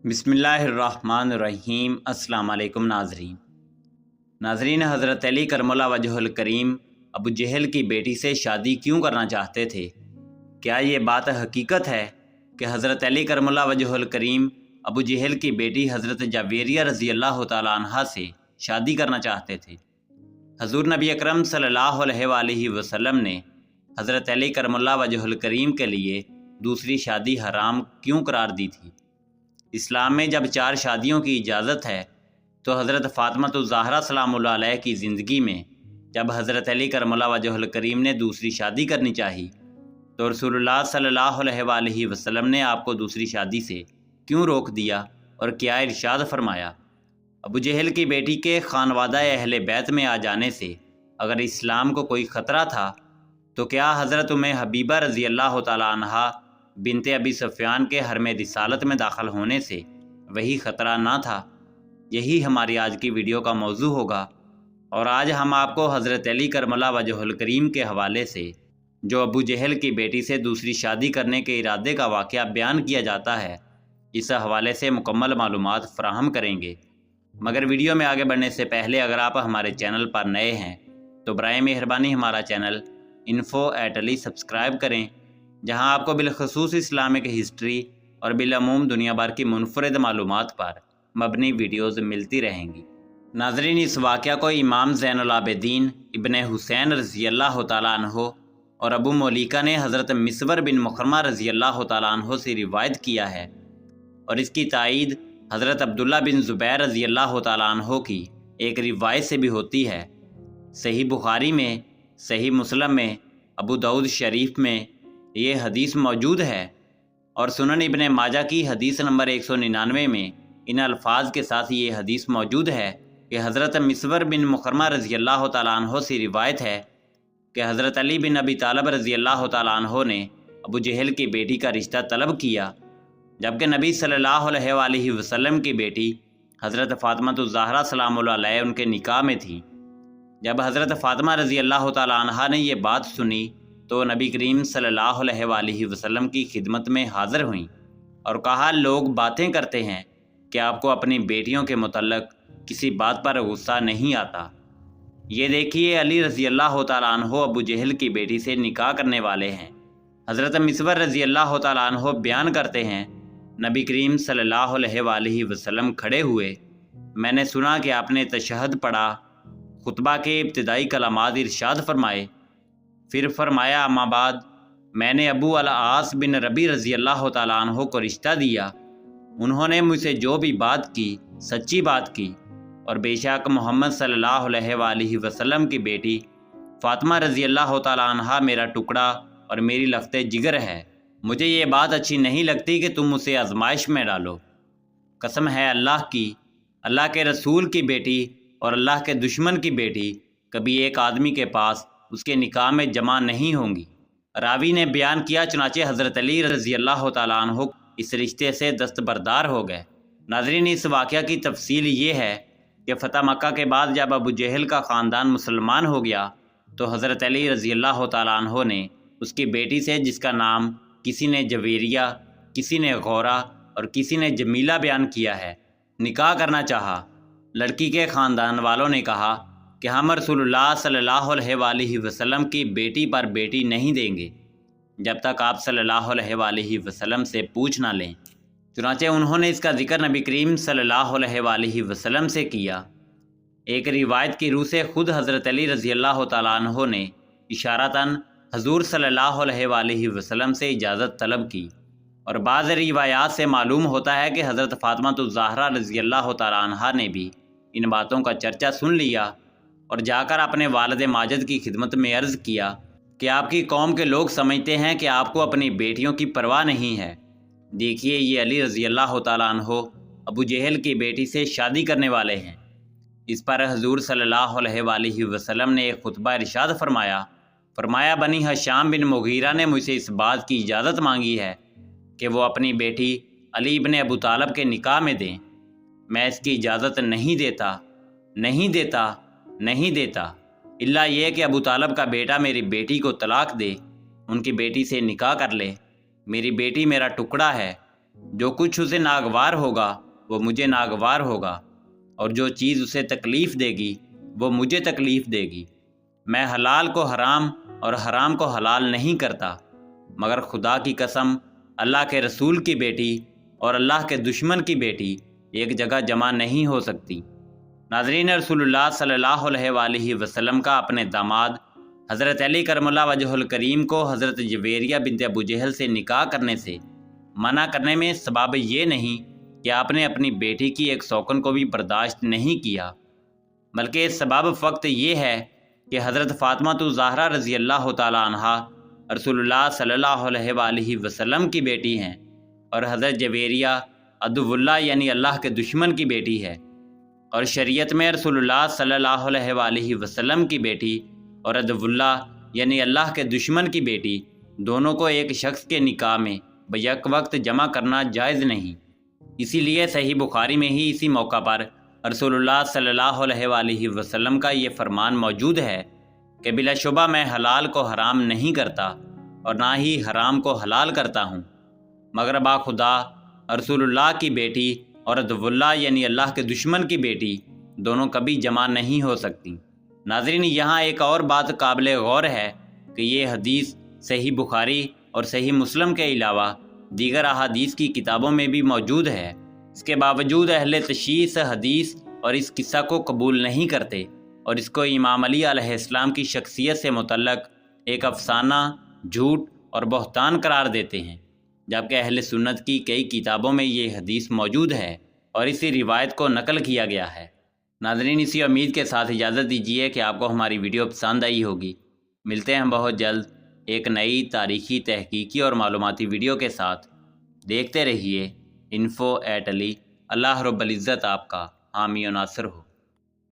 بسم اللہ الرحمن الرحیم۔ السلام علیکم ناظرین، حضرت علی کرم اللہ وجہ الکریم ابو جہل کی بیٹی سے شادی کیوں کرنا چاہتے تھے؟ کیا یہ بات حقیقت ہے کہ حضرت علی کرم اللہ وجہ الکریم ابو جہل کی بیٹی حضرت جویریہ رضی اللہ تعالی عنہ سے شادی کرنا چاہتے تھے؟ حضور نبی اکرم صلی اللہ علیہ وآلہ وسلم نے حضرت علی کرم اللہ وجہ الکریم کے لیے دوسری شادی حرام کیوں قرار دی تھی؟ اسلام میں جب 4 شادیوں کی اجازت ہے تو حضرت فاطمہ الزہرا سلام اللہ علیہ کی زندگی میں جب حضرت علی کرم اللہ وجہ الکریم نے دوسری شادی کرنی چاہی تو رسول اللہ صلی اللہ علیہ وآلہ وسلم نے آپ کو دوسری شادی سے کیوں روک دیا اور کیا ارشاد فرمایا؟ ابو جہل کی بیٹی کے خانوادہ اہل بیت میں آ جانے سے اگر اسلام کو کوئی خطرہ تھا تو کیا حضرت ام حبیبہ رضی اللہ تعالی عنہا بنت ابی سفیان کے حرم رسالت میں داخل ہونے سے وہی خطرہ نہ تھا؟ یہی ہماری آج کی ویڈیو کا موضوع ہوگا، اور آج ہم آپ کو حضرت علی کرم اللہ وجہ الکریم کے حوالے سے جو ابو جہل کی بیٹی سے دوسری شادی کرنے کے ارادے کا واقعہ بیان کیا جاتا ہے، اس حوالے سے مکمل معلومات فراہم کریں گے۔ مگر ویڈیو میں آگے بڑھنے سے پہلے اگر آپ ہمارے چینل پر نئے ہیں تو برائے مہربانی ہمارا چینل info@ali سبسکرائب کریں، جہاں آپ کو بالخصوص اسلامک ہسٹری اور بالعموم دنیا بھر کی منفرد معلومات پر مبنی ویڈیوز ملتی رہیں گی۔ ناظرین، اس واقعہ کو امام زین العابدین ابن حسین رضی اللہ تعالیٰ عنہ اور ابو مولیکہ نے حضرت مسور بن مخرمہ رضی اللہ تعالیٰ عنہ سے روایت کیا ہے، اور اس کی تائید حضرت عبداللہ بن زبیر رضی اللہ تعالیٰ عنہ کی ایک روایت سے بھی ہوتی ہے۔ صحیح بخاری میں، صحیح مسلم میں، ابو داؤد شریف میں یہ حدیث موجود ہے، اور سنن ابن ماجہ کی حدیث نمبر 199 میں ان الفاظ کے ساتھ یہ حدیث موجود ہے کہ حضرت مسور بن مخرمہ رضی اللہ تعالیٰ عنہ سے روایت ہے کہ حضرت علی بن ابی طالب رضی اللہ تعالیٰ عنہ نے ابو جہل کی بیٹی کا رشتہ طلب کیا، جبکہ نبی صلی اللہ علیہ وآلہ وسلم کی بیٹی حضرت فاطمہ الزہرا سلام اللہ علیہ ان کے نکاح میں تھی۔ جب حضرت فاطمہ رضی اللہ تعالیٰ عنہ نے یہ بات سنی تو نبی کریم صلی اللہ علیہ وآلہ وسلم کی خدمت میں حاضر ہوئیں اور کہا، لوگ باتیں کرتے ہیں کہ آپ کو اپنی بیٹیوں کے متعلق کسی بات پر غصہ نہیں آتا۔ یہ دیکھیے، علی رضی اللہ تعالیٰ عنہ ابو جہل کی بیٹی سے نکاح کرنے والے ہیں۔ حضرت مسور رضی اللہ تعالیٰ عنہ بیان کرتے ہیں، نبی کریم صلی اللہ علیہ وآلہ وسلم کھڑے ہوئے، میں نے سنا کہ آپ نے تشہد پڑھا، خطبہ کے ابتدائی کلمات ارشاد فرمائے، پھر فرمایا، اما بعد میں نے ابو العاص بن ربی رضی اللہ تعالیٰ عنہ کو رشتہ دیا، انہوں نے مجھ سے جو بھی بات کی سچی بات کی، اور بے شک محمد صلی اللہ علیہ وآلہ وسلم کی بیٹی فاطمہ رضی اللہ تعالیٰ عنہ میرا ٹکڑا اور میری لخت جگر ہے، مجھے یہ بات اچھی نہیں لگتی کہ تم اسے آزمائش میں ڈالو۔ قسم ہے اللہ کی، اللہ کے رسول کی بیٹی اور اللہ کے دشمن کی بیٹی کبھی ایک آدمی کے پاس اس کے نکاح میں جمع نہیں ہوں گی۔ راوی نے بیان کیا، چنانچہ حضرت علی رضی اللہ تعالیٰ عنہ اس رشتے سے دستبردار ہو گئے۔ ناظرین، اس واقعہ کی تفصیل یہ ہے کہ فتح مکہ کے بعد جب ابو جہل کا خاندان مسلمان ہو گیا تو حضرت علی رضی اللہ تعالیٰ عنہ نے اس کی بیٹی سے، جس کا نام کسی نے جویریہ، کسی نے غورہ اور کسی نے جمیلہ بیان کیا ہے، نکاح کرنا چاہا۔ لڑکی کے خاندان والوں نے کہا کہ ہم رسول اللہ صلی اللہ علیہ وآلہ وسلم کی بیٹی پر بیٹی نہیں دیں گے جب تک آپ صلی اللہ علیہ وآلہ وسلم سے پوچھ نہ لیں۔ چنانچہ انہوں نے اس کا ذکر نبی کریم صلی اللہ علیہ وآلہ وسلم سے کیا۔ ایک روایت کی روح سے خود حضرت علی رضی اللہ تعالیٰ عنہ نے اشارتاً حضور صلی اللہ علیہ وآلہ وسلم سے اجازت طلب کی، اور بعض روایات سے معلوم ہوتا ہے کہ حضرت فاطمہ الزہرا رضی اللہ تعالیٰ عنہ نے بھی ان باتوں کا چرچا سن لیا اور جا کر اپنے والد ماجد کی خدمت میں عرض کیا کہ آپ کی قوم کے لوگ سمجھتے ہیں کہ آپ کو اپنی بیٹیوں کی پرواہ نہیں ہے۔ دیکھیے، یہ علی رضی اللہ تعالیٰ عنہ ابو جہل کی بیٹی سے شادی کرنے والے ہیں۔ اس پر حضور صلی اللہ علیہ وآلہ وسلم نے ایک خطبہ ارشاد فرمایا، بنی ہشام بن مغیرہ نے مجھ سے اس بات کی اجازت مانگی ہے کہ وہ اپنی بیٹی علی بن ابو طالب کے نکاح میں دیں، میں اس کی اجازت نہیں دیتا الا یہ کہ ابو طالب کا بیٹا میری بیٹی کو طلاق دے، ان کی بیٹی سے نکاح کر لے، میری بیٹی میرا ٹکڑا ہے، جو کچھ اسے ناگوار ہوگا وہ مجھے ناگوار ہوگا، اور جو چیز اسے تکلیف دے گی وہ مجھے تکلیف دے گی۔ میں حلال کو حرام اور حرام کو حلال نہیں کرتا، مگر خدا کی قسم اللہ کے رسول کی بیٹی اور اللہ کے دشمن کی بیٹی ایک جگہ جمع نہیں ہو سکتی۔ ناظرین، رسول اللہ صلی اللہ علیہ وآلہ وسلم کا اپنے داماد حضرت علی کرم اللہ وجہ الکریم کو حضرت جویریہ بنت ابو جہل سے نکاح کرنے سے منع کرنے میں سبب یہ نہیں کہ آپ نے اپنی بیٹی کی ایک سوکن کو بھی برداشت نہیں کیا، بلکہ سبب فقط یہ ہے کہ حضرت فاطمہ الزہرا رضی اللہ تعالی عنہا رسول اللہ صلی اللہ علیہ وآلہ وسلم کی بیٹی ہیں، اور حضرت جویریہ عدو اللہ یعنی اللہ کے دشمن کی بیٹی ہے، اور شریعت میں رسول اللہ صلی اللہ علیہ وآلہ وسلم کی بیٹی اور عدو اللہ یعنی اللہ کے دشمن کی بیٹی دونوں کو ایک شخص کے نکاح میں بیک وقت جمع کرنا جائز نہیں۔ اسی لیے صحیح بخاری میں ہی اسی موقع پر رسول اللہ صلی اللہ علیہ وآلہ وسلم کا یہ فرمان موجود ہے کہ بلا شبہ میں حلال کو حرام نہیں کرتا اور نہ ہی حرام کو حلال کرتا ہوں، مگر با خدا رسول اللہ کی بیٹی اور عدو اللہ یعنی اللہ کے دشمن کی بیٹی دونوں کبھی جمع نہیں ہو سکتی۔ ناظرین، یہاں ایک اور بات قابل غور ہے کہ یہ حدیث صحیح بخاری اور صحیح مسلم کے علاوہ دیگر احادیث کی کتابوں میں بھی موجود ہے۔ اس کے باوجود اہل تشیع اس حدیث اور اس قصہ کو قبول نہیں کرتے اور اس کو امام علی علیہ السلام کی شخصیت سے متعلق ایک افسانہ، جھوٹ اور بہتان قرار دیتے ہیں، جبکہ اہل سنت کی کئی کتابوں میں یہ حدیث موجود ہے اور اسی روایت کو نقل کیا گیا ہے۔ ناظرین، اسی امید کے ساتھ اجازت دیجیے کہ آپ کو ہماری ویڈیو پسند آئی ہوگی۔ ملتے ہیں حبہت جلد ایک نئی تاریخی، تحقیقی اور معلوماتی ویڈیو کے ساتھ۔ دیکھتے رہیے info@ali۔ اللہ رب العزت آپ کا حامی و ناصر ہو۔